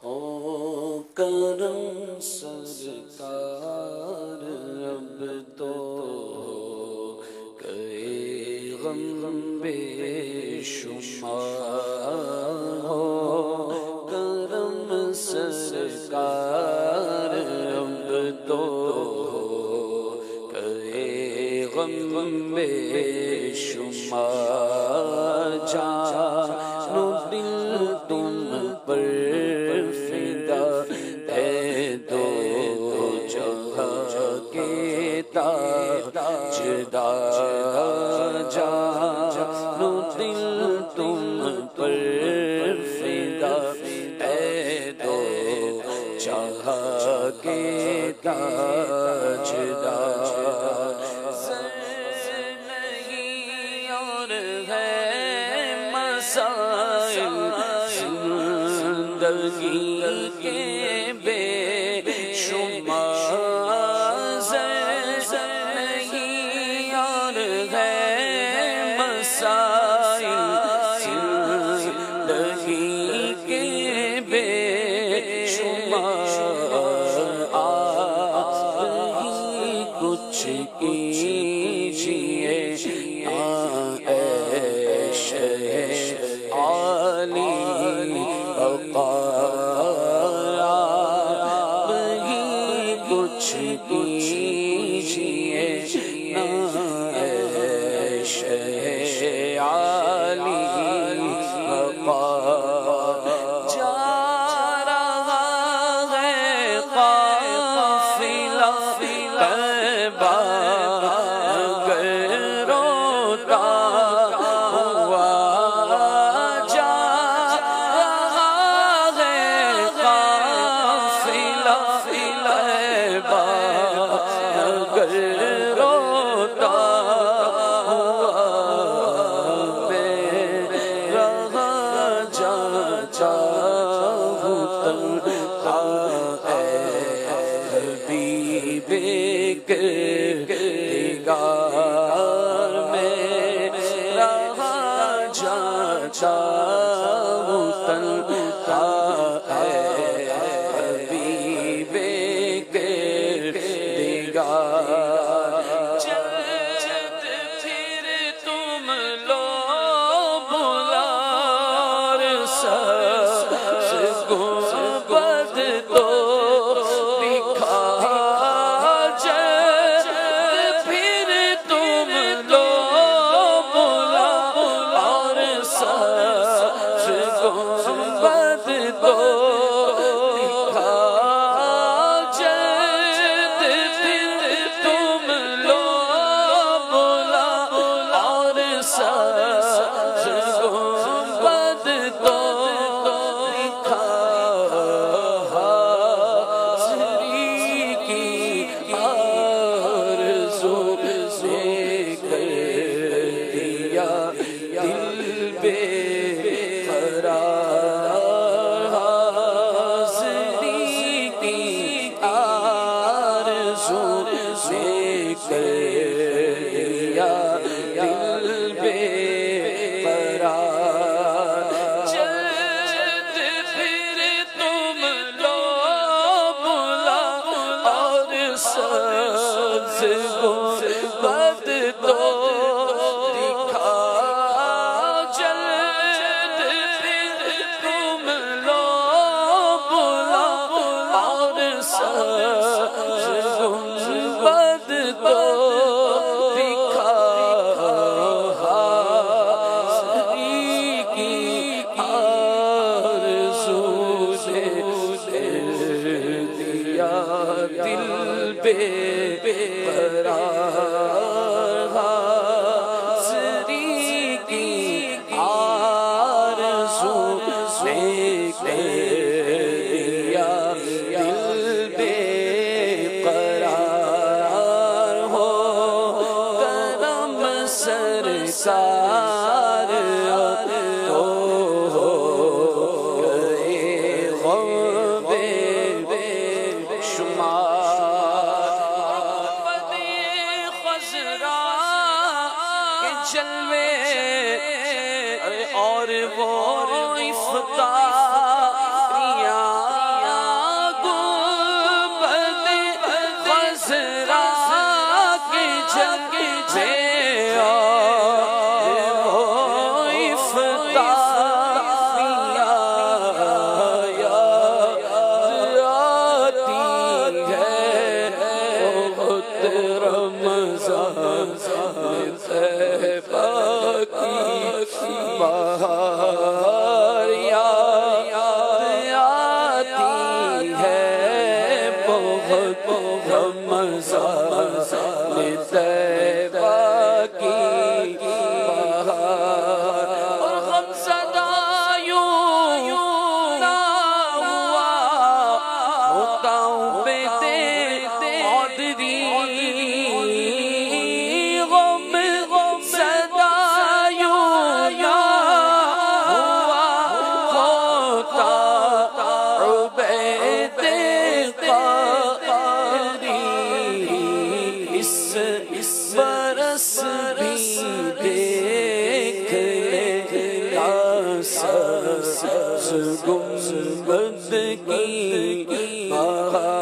او کرم سرکار اب تو کئے غم بے شمار ہو کرم سرکار اب تو کئے غم بے شمار جانو دل تم پر فدا ہے دو جہاں کے تاجدار جانو دل تم پر فدا ہے دو جہاں کے تاجدار زندگی کے بے شمار نہیں اور ہے مسائل زندگی کے بے شمار آپ ہی کچھ کیجیے کچھ کیجیے شہ عالی وقار جا رہا ہے قافلہ طیبہ اگر روتا ہوا جا رہا ہے قافلہ طیبہ اگر روتا ہوا میں رہا جاتا ہوں تنہا اے حبیب کردگار میں رہا جاتا ہوں تنہا اے حبیب چلت پھر تم لو بلار سب گنبد تو دکھا چلت پھر تم لو بلار سب گنبد تو دل بے قرار حاضری کی آرزو نے دیا دل بے قرار ہو کرم سرکار تو ہو گئے غم بے شمار جلوے اور وہ افطاریاں رمضان طیبہ کی بہار اور غم زدہ یوں نہ ہوا ہوتاؤں پہ قادری غم زدہ یوں نہ ہوا ہوتا عبید قادری اس برس بھی دیکھ لے سبز گنبد کی بہار